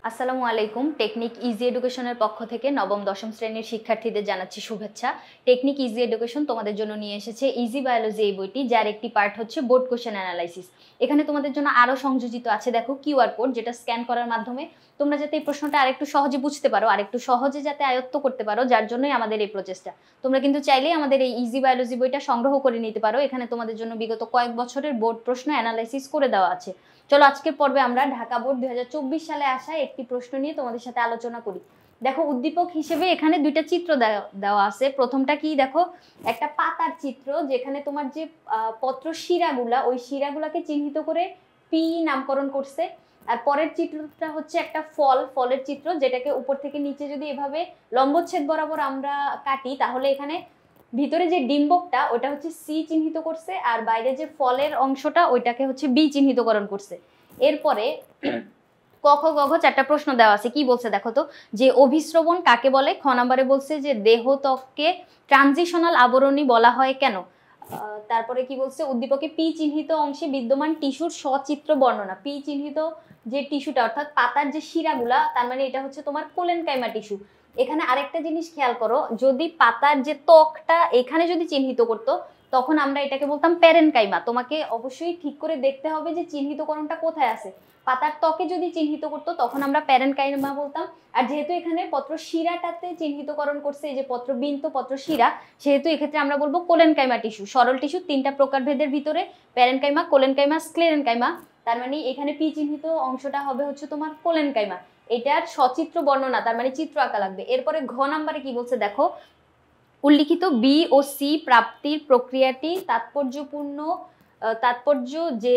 আসসালামু আলাইকুম। Technique easy এডুকেশনের পক্ষ থেকে নবম দশম শ্রেণীর শিক্ষার্থীদের জানাচ্ছি শুভেচ্ছা। টেকনিক ইজি এডুকেশন তোমাদের জন্য নিয়ে এসেছে ইজি বায়োলজি এই বইটি, যার একটি পার্ট হচ্ছে বোর্ড কোশ্চেন অ্যানালাইসিস। এখানে তোমাদের জন্য আরও সংযোজিত আছে দেখো কিউআর কোড, যেটা স্ক্যান করার মাধ্যমে তোমরা যাতে এই প্রশ্নটা আরেকটু সহজে বুঝতে পারো, আরেকটু সহজে যাতে আয়ত্ত করতে পারো, যার জন্যই আমাদের এই প্রচেষ্টা। তোমরা কিন্তু চাইলেই আমাদের এই ইজি বায়োলজি বইটা সংগ্রহ করে নিতে পারো। এখানে তোমাদের জন্য বিগত কয়েক বছরের বোর্ড প্রশ্ন অ্যানালাইসিস করে দেওয়া আছে। চলো আজকের পর্বে আমরা ঢাকা বোর্ড 2024 সালে আসা একটি প্রশ্ন নিয়ে তোমাদের সাথে আলোচনা করি। দেখো উদ্দীপক হিসেবে এখানে দুইটা চিত্র দেওয়া আছে। প্রথমটা কি দেখো, একটা পাতার চিত্র, যেখানে তোমার যে পত্র শিরাগুলা, ওই শিরাগুলাকে চিহ্নিত করে পি নামকরণ করছে। আর পরের চিত্রটা হচ্ছে একটা ফলের চিত্র, যেটাকে উপর থেকে নিচে যদি এভাবে লম্বচ্ছেদ বরাবর আমরা কাটি, তাহলে এখানে ভিতরে যে ডিম্বকটা ওটা হচ্ছে সি চিহ্নিত করছে, আর বাইরে যে ফলের অংশটা ওইটাকে হচ্ছে বি চিহ্নিতকরণ করছে। এরপরে ক খ গ ঘ চারটা প্রশ্ন দেওয়া আছে। কি বলছে দেখো তো, যে অভিস্রবণ কাকে বলে। খ নম্বরে বলছে যে দেহত্বককে ট্রানজিশনাল আবরণী বলা হয় কেন। তারপরে কি বলছে, উদ্দীপকে পি চিহ্নিত অংশে বিদ্যমান টিস্যুর সচিত্র বর্ণনা। পি চিহ্নিত যে টিস্যুটা অর্থাৎ পাতার যে শিরাগুলা, তার মানে এটা হচ্ছে তোমার কোলেনকাইমা টিস্যু। এখানে আরেকটা জিনিস খেয়াল করো, যদি পাতার যে ত্বকটা এখানে যদি চিহ্নিত করতো, তখন আমরা এটাকে বলতাম প্যারেনকাইমা। তোমাকে অবশ্যই ঠিক করে দেখতে হবে যে চিহ্নিতকরণটা কোথায় আছে। পাতার ত্বকে যদি চিহ্নিত করতো তখন আমরা প্যারেনকাইমা বলতাম। আর যেহেতু এখানে পত্র শিরাটাতে চিহ্নিতকরণ করছে, এই যে পত্র বিন্ত পত্র শিরা, সেহেতু এক্ষেত্রে আমরা বলবো কোলেনকাইমা টিস্যু। সরল টিস্যু তিনটা প্রকারভেদের ভিতরে প্যারেনকাইমা, কোলেনকাইমা, স্ক্লেরেনকাইমা। তার মানে এখানে পি চিহ্নিত অংশটা হবে হচ্ছে তোমার কোলেনকাইমা। এটার সচিত্র বর্ণনা, তার মানে চিত্র আঁকা লাগবে। এরপরে ঘ নাম্বারে কি বলছে দেখো, উল্লিখিত বি ও সি প্রাপ্তির প্রক্রিয়াটি তাৎপর্য যে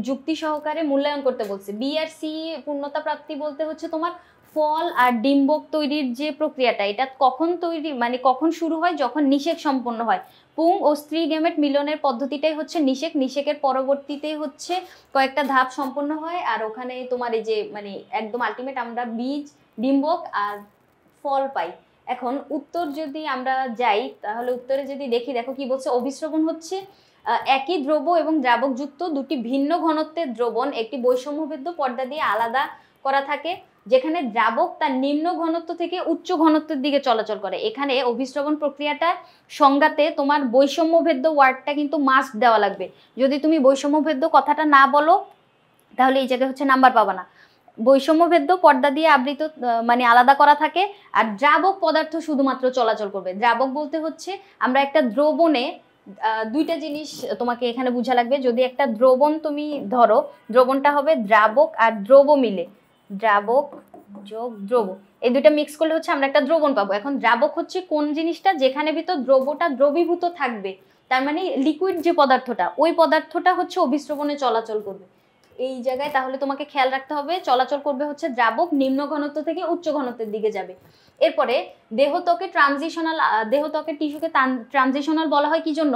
যুক্তি সহকারে মূল্যায়ন করতে বলছে। বি আর সি পূর্ণতা প্রাপ্তি বলতে হচ্ছে তোমার ফল আর ডিম্বক তৈরির যে প্রক্রিয়াটা, এটা কখন তৈরি মানে কখন শুরু হয়, যখন নিষেক সম্পন্ন হয়। পুং ও স্ত্রী গেমেট মিলনের পদ্ধতিটাই হচ্ছে নিষেকের পরবর্তীতে হচ্ছে কয়েকটা ধাপ সম্পন্ন হয়। আর ওখানে তোমার এই যে মানে একদম আলটিমেট আমরা বীজ, ডিম্বক আর ফল পাই। এখন উত্তর যদি আমরা যাই, তাহলে উত্তরে যদি দেখি, দেখো কি বলছে, অভিস্রবণ হচ্ছে একই দ্রব্য এবং দ্রাবকযুক্ত দুটি ভিন্ন ঘনত্বের দ্রবণ একটি বৈষম্যভেদ্য পর্দা দিয়ে আলাদা করা থাকে, যেখানে দ্রাবক তার নিম্ন ঘনত্ব থেকে উচ্চ ঘনত্বের দিকে চলাচল করে। এখানে অভিস্রবণ প্রক্রিয়াটা সংজ্ঞাতে তোমার বৈষম্যভেদ্য ওয়ার্ডটা কিন্তু মাস্ট দেওয়া লাগবে। যদি তুমি বৈষম্যভেদ্য কথাটা না বলো, তাহলে এই জায়গায় হচ্ছে নাম্বার পাবা না। বৈষম্যভেদ্য পর্দা দিয়ে আবৃত মানে আলাদা করা থাকে। আর দ্রাবক পদার্থ শুধুমাত্র চলাচল করবে। দ্রাবক বলতে হচ্ছে আমরা একটা দ্রবণে দুইটা জিনিস তোমাকে এখানে বোঝা লাগবে। যদি একটা দ্রবণ তুমি ধরো, দ্রবণটা হবে দ্রাবক আর দ্রব মিলে, দ্রাবক যোগ দ্রব, এই দুইটা মিক্স করলে হচ্ছে আমরা একটা দ্রবণ পাবো। এখন দ্রাবক হচ্ছে কোন জিনিসটা, যেখানে ভিতর দ্রবটা দ্রবীভূত থাকবে, তার মানে লিকুইড যে পদার্থটা, ওই পদার্থটা হচ্ছে অভিস্রবণে চলাচল করবে। এই জায়গায় তাহলে তোমাকে খেয়াল রাখতে হবে, চলাচল করবে হচ্ছে দ্রাবক নিম্ন ঘনত্ব থেকে উচ্চ ঘনত্বের দিকে যাবে। এরপরে দেহত্বকের টিস্যুকে ট্রানজিশনাল বলা হয় কি জন্য।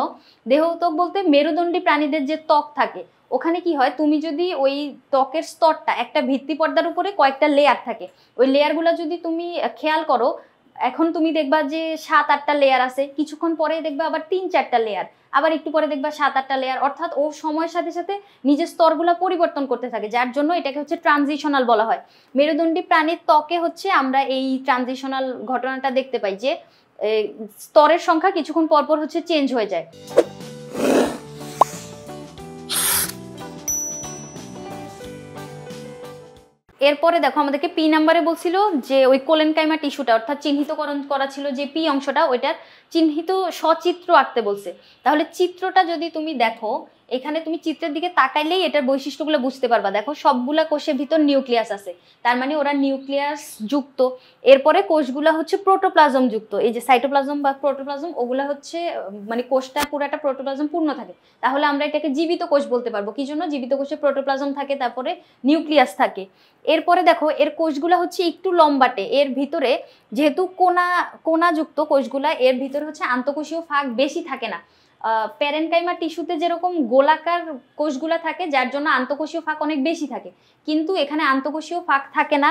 দেহত্বক বলতে মেরুদণ্ডী প্রাণীদের যে ত্বক থাকে, ওখানে কি হয়, তুমি যদি ওই ত্বকের স্তরটা একটা ভিত্তি পর্দার উপরে কয়েকটা লেয়ার থাকে, ওই লেয়ারগুলো যদি তুমি খেয়াল করো, এখন তুমি দেখবা যে 7-8টা লেয়ার আছে, কিছুক্ষণ পরে দেখবা আবার 3-4টা লেয়ার, আবার একটু পরে দেখবা 7-8টা লেয়ার, অর্থাৎ ও সময়ের সাথে সাথে নিজের স্তরগুলো পরিবর্তন করতে থাকে, যার জন্য এটাকে হচ্ছে ট্রানজিশনাল বলা হয়। মেরুদণ্ডী প্রাণীর ত্বকে হচ্ছে আমরা এই ট্রানজিশনাল ঘটনাটা দেখতে পাই, যে স্তরের সংখ্যা কিছুক্ষণ পরপর হচ্ছে চেঞ্জ হয়ে যায়। এরপরে দেখো আমাদেরকে পি নাম্বারে বলছিল যে ওই কোলেনকাইমা টিস্যুটা অর্থাৎ চিহ্নিতকরণ করা ছিল যে পি অংশটা, ওইটার চিহ্নিত সচিত্র আঁকতে বলছে। তাহলে চিত্রটা যদি তুমি দেখো, এখানে তুমি চিত্রের দিকে তাকাইলেই এটার বৈশিষ্ট্যগুলো বুঝতে পারবা। দেখো সবগুলা কোষের ভিতর নিউক্লিয়াস আছে, তার মানে ওরা নিউক্লিয়াস যুক্ত। এরপরে কোষগুলা হচ্ছে প্রোটোপ্লাজম যুক্ত, এই যে সাইটোপ্লাজম বা প্রোটোপ্লাজম, ওগুলা হচ্ছে মানে কোষটা পুরাটা প্রোটোপ্লাজম পূর্ণ থাকে। তাহলে আমরা এটাকে জীবিত কোষ বলতে পারবো। কি জন্য? জীবিত কোষে প্রোটোপ্লাজম থাকে, তারপরে নিউক্লিয়াস থাকে। এরপরে দেখো এর কোষগুলা হচ্ছে একটু লম্বাটে, এর ভিতরে যেহেতু কোনাযুক্ত কোষগুলা, এর ভিতরে হচ্ছে আন্তঃকোষীয় ফাঁক বেশি থাকে না। প্যারেনকাইমা টিস্যুতে যেরকম গোলাকার কোষগুলা থাকে, যার জন্য আন্তঃকোষীয় ফাঁক অনেক বেশি থাকে, কিন্তু এখানে আন্তঃকোষীয় ফাঁক থাকে না,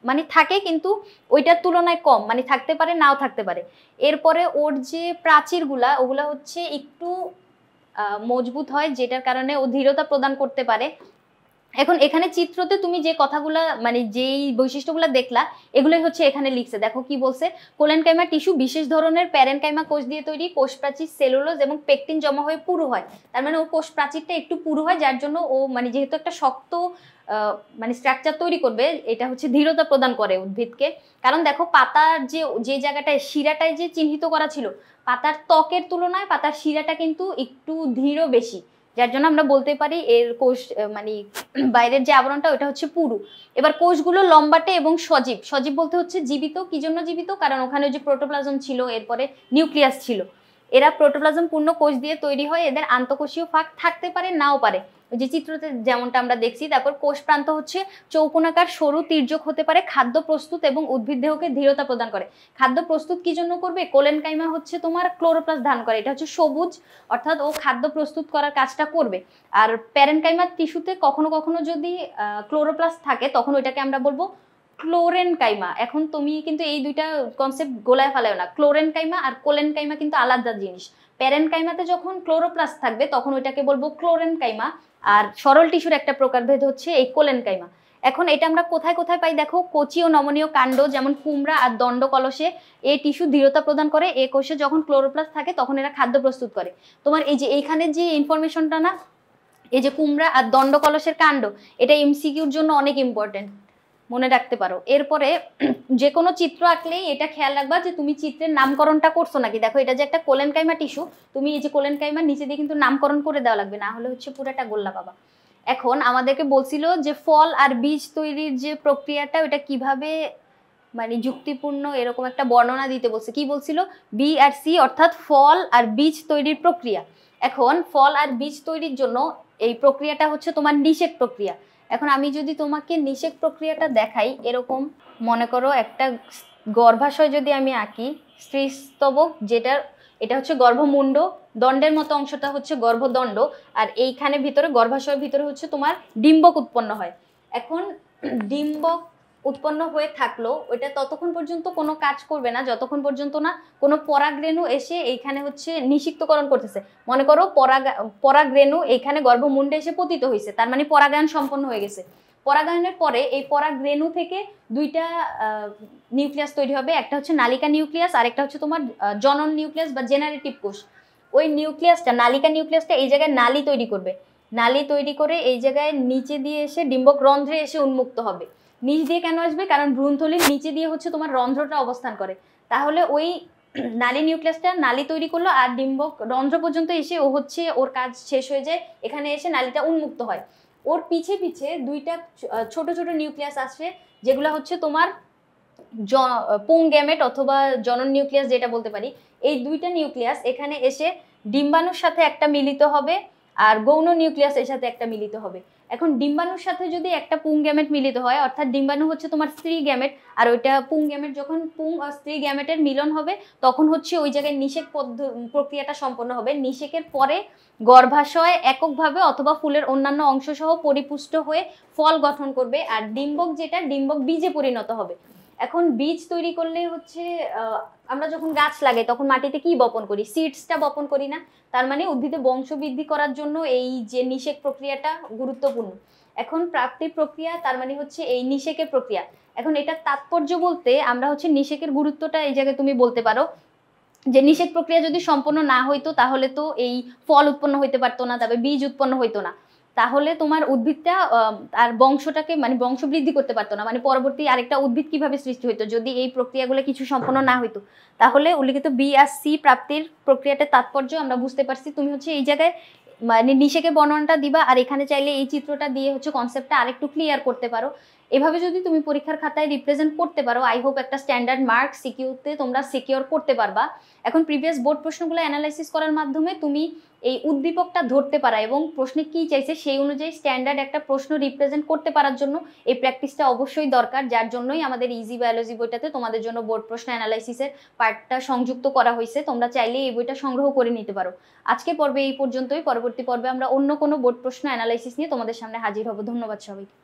মানে থাকে কিন্তু ওইটার তুলনায় কম, মানে থাকতে পারে নাও থাকতে পারে। এরপরে ওর যে প্রাচীরগুলা, ওগুলা হচ্ছে একটু মজবুত হয়, যেটার কারণে ও দৃঢ়তা প্রদান করতে পারে। এখন এখানে চিত্রতে তুমি যে কথাগুলা মানে যেই বৈশিষ্ট্যগুলো দেখলা এগুলোই হচ্ছে এখানে লিখছে। দেখো কি বলছে, কোলেনকাইমা টিস্যু বিশেষ ধরনের প্যারেনকাইমা কোষ দিয়ে তৈরি, কোষ প্রাচীর সেলুলোজ এবং পেকটিন জমা হয়ে পুরু হয়। তার মানে ও কোষ প্রাচীরটা একটু পুরু হয়, যার জন্য ও মানে যেহেতু একটা শক্ত মানে স্ট্রাকচার তৈরি করবে, এটা হচ্ছে দৃঢ়তা প্রদান করে উদ্ভিদকে। কারণ দেখো পাতার যে জায়গাটায় শিরাটায় যে চিহ্নিত করা ছিল, পাতার ত্বকের তুলনায় পাতার শিরাটা কিন্তু একটু দৃঢ় বেশি, যার জন্য আমরা বলতে পারি এর কোষ মানে বাইরের যে আবরণটা ওটা হচ্ছে পুরু। এবার কোষগুলো লম্বাটে এবং সজীব। সজীব বলতে হচ্ছে জীবিত। কি জন্য জীবিত? কারণ ওখানে যে প্রোটোপ্লাজম ছিল, এরপরে নিউক্লিয়াস ছিল। এরা প্রোটোপ্লাজম পূর্ণ কোষ দিয়ে তৈরি হয়। এদের আন্তঃকোষীয় ফাঁক থাকতে পারে, নাও পারে, যে চিত্রতে যেমনটা আমরা দেখছি। তারপর কোষ প্রান্ত হচ্ছে চৌকোনাকার, সরু, তির্যক হতে পারে। খাদ্য প্রস্তুত এবং উদ্ভিদ দেহকে দৃঢ়তা প্রদান করে। খাদ্য প্রস্তুত কি জন্য করবে? কোলেনকাইমা হচ্ছে তোমার ক্লোরোপ্লাস্ট ধারণ করে, এটা হচ্ছে সবুজ, অর্থাৎ ও খাদ্য প্রস্তুত করার কাজটা করবে। আর প্যারেনকাইমার টিস্যুতে কখনো কখনো যদি ক্লোরোপ্লাস্ট থাকে তখন ওইটাকে আমরা বলবো ক্লোরেনকাইমা। এখন তুমি কিন্তু এই দুইটা কনসেপ্ট গোলায় ফেলাও না, ক্লোরেনকাইমা আর কোলেনকাইমা কিন্তু আলাদা জিনিস। প্যারেনকাইমাতে যখন ক্লোরোপ্লাস্ট থাকবে তখন ওইটাকে বলবো ক্লোরেনকাইমা, আর সরল টিস্যুর একটা প্রকারভেদ হচ্ছে এই কোলেনকাইমা। এখন এটা আমরা কোথায় কোথায় পাই দেখো, কচি ও নমনীয় কাণ্ড যেমন কুমড়া আর দণ্ড কলসে এই টিস্যু দৃঢ়তা প্রদান করে। এই কোষে যখন ক্লোরোপ্লাস্ট থাকে তখন এরা খাদ্য প্রস্তুত করে। তোমার এই যে এইখানে যে ইনফরমেশনটা না, এই যে কুমড়া আর দণ্ড কলসের কাণ্ড, এটা এমসিকিউর জন্য অনেক ইম্পর্টেন্ট, মনে রাখতে পারো। এরপরে যে কোনো চিত্র আঁকলেই এটা খেয়াল রাখবা যে তুমি চিত্রের নামকরণটা করছো নাকি। দেখো এটা যে একটা কোলেনকাইমা টিস্যু, তুমি এই যে কোলেনকাইমা নিচে দিয়ে কিন্তু নামকরণ করে দেওয়া লাগবে, না হলে হচ্ছে পুরাটা গোল্লা পাবা। এখন আমাদেরকে বলছিল যে ফল আর বীজ তৈরির যে প্রক্রিয়াটা ওটা কিভাবে মানে যুক্তিপূর্ণ এরকম একটা বর্ণনা দিতে বলছে। কি বলছিল? বি আর সি, অর্থাৎ ফল আর বীজ তৈরির প্রক্রিয়া। এখন ফল আর বীজ তৈরির জন্য এই প্রক্রিয়াটা হচ্ছে তোমার নিষেক প্রক্রিয়া। এখন আমি যদি তোমাকে নিষেক প্রক্রিয়াটা দেখাই, এরকম মনে করো একটা গর্ভাশয় যদি আমি আঁকি, স্ত্রীস্তবক যেটার, এটা হচ্ছে গর্ভমুণ্ড, দণ্ডের মতো অংশটা হচ্ছে গর্ভদণ্ড, আর এইখানে ভিতরে গর্ভাশয়ের ভিতরে হচ্ছে তোমার ডিম্বক উৎপন্ন হয়। এখন ডিম্বক উৎপন্ন হয়ে থাকলো, ওইটা ততক্ষণ পর্যন্ত কোনো কাজ করবে না যতক্ষণ পর্যন্ত না কোনো পরাগরেণু এসে এইখানে হচ্ছে নিষিক্তকরণ করতেছে। মনে করো পরাগরেণু এইখানে গর্ভমুণ্ডে এসে পতিত হয়েছে, তার মানে পরাগায়ন সম্পন্ন হয়ে গেছে। পরাগায়নের পরে এই পরাগরেণু থেকে দুইটা নিউক্লিয়াস তৈরি হবে, একটা হচ্ছে নালিকা নিউক্লিয়াস আর একটা হচ্ছে তোমার জনন নিউক্লিয়াস বা জেনারেটিভ কোষ। ওই নিউক্লিয়াসটা, নালিকা নিউক্লিয়াসটা এই জায়গায় নালী তৈরি করবে। নালী তৈরি করে এই জায়গায় নিচে দিয়ে এসে ডিম্বক রন্ধ্রে এসে উন্মুক্ত হবে। নিচ দিয়ে কেন আসবে? কারণ ভ্রূণথলির নিচে দিয়ে হচ্ছে তোমার রন্ধ্রটা অবস্থান করে। তাহলে ওই নালী নিউক্লিয়াসটা নালী তৈরি করলো, আর ডিম্বক রন্ধ্র পর্যন্ত এসে ও হচ্ছে ওর কাজ শেষ হয়ে যায়, এখানে এসে নালীটা উন্মুক্ত হয়। ওর পিছে পিছে দুইটা ছোট ছোট নিউক্লিয়াস আসে, যেগুলো হচ্ছে তোমার পুং গ্যামেট অথবা জনন নিউক্লিয়াস যেটা বলতে পারি। এই দুইটা নিউক্লিয়াস এখানে এসে ডিম্বাণুর সাথে একটা মিলিত হবে, আর গৌণ নিউক্লিয়াস এর সাথে একটা মিলিত হবে। এখন ডিম্বাণুর সাথে যদি একটা পুং গ্যামেট মিলিত হয়, অর্থাৎ ডিম্বাণু হচ্ছে তোমার স্ত্রী গ্যামেট, আর ওইটা পুং গ্যামেট, যখন পুং আর স্ত্রী গ্যামেটের মিলন হবে তখন হচ্ছে ওই জায়গায় নিষেক প্রক্রিয়াটা সম্পন্ন হবে। নিষেকের পরে গর্ভাশয় এককভাবে অথবা ফুলের অন্যান্য অংশ সহ পরিপুষ্ট হয়ে ফল গঠন করবে, আর ডিম্বক যেটা, ডিম্বক বীজে পরিণত হবে। এখন বীজ তৈরি করলে হচ্ছে আমরা যখন গাছ লাগাই তখন মাটিতে কি বপন করি? সিডসটা বপন করি না? তার মানে উদ্ভিদে বংশবৃদ্ধি করার জন্য এই যে নিষেক প্রক্রিয়াটা গুরুত্বপূর্ণ। এখন প্রাপ্তির প্রক্রিয়া তার মানে হচ্ছে এই নিষেকের প্রক্রিয়া। এখন এটা তাৎপর্য বলতে আমরা হচ্ছে নিষেকের গুরুত্বটা এই জায়গায় তুমি বলতে পারো যে নিষেক প্রক্রিয়া যদি সম্পন্ন না হইতো তাহলে তো এই ফল উৎপন্ন হইতে পারতো না, তবে বীজ উৎপন্ন হইতো না, তাহলে তোমার উদ্ভিদটা আর বংশটাকে মানে বংশ বৃদ্ধি করতে পারতো না, মানে পরবর্তী আরেকটা উদ্ভিদ কিভাবে সৃষ্টি হইতো যদি এই প্রক্রিয়াগুলো কিছু সম্পন্ন না হইতো। তাহলে উল্লিখিত বি আর সি প্রাপ্তির প্রক্রিয়াটার তাৎপর্য আমরা বুঝতে পারছি। তুমি হচ্ছে এই জায়গায় মানে নিষেকের বর্ণনাটা দিবা, আর এখানে চাইলে এই চিত্রটা দিয়ে হচ্ছে কনসেপ্টটা আরেকটু ক্লিয়ার করতে পারো। এভাবে যদি তুমি পরীক্ষার খাতায় রিপ্রেজেন্ট করতে পারো, আই হোপ একটা স্ট্যান্ডার্ড মার্ক সিকিউতে তোমরা সিকিউর করতে পারবা। এখন প্রিভিয়াস বোর্ড প্রশ্নগুলো অ্যানালাইসিস করার মাধ্যমে তুমি এই উদ্দীপকটা ধরতে পারা এবং প্রশ্নে কি চাইছে সেই অনুযায়ী স্ট্যান্ডার্ড একটা প্রশ্ন রিপ্রেজেন্ট করতে পারার জন্য এই প্র্যাকটিসটা অবশ্যই দরকার, যার জন্যই আমাদের ইজি বায়োলজি বইটাতে তোমাদের জন্য বোর্ড প্রশ্ন অ্যানালাইসিসের পার্টটা সংযুক্ত করা হয়েছে। তোমরা চাইলে এই বইটা সংগ্রহ করে নিতে পারো। আজকে পর্বে এই পর্যন্তই। পরবর্তী পর্বে আমরা অন্য কোনো বোর্ড প্রশ্ন অ্যানালাইসিস নিয়ে তোমাদের সামনে হাজির হব। ধন্যবাদ সবাইকে।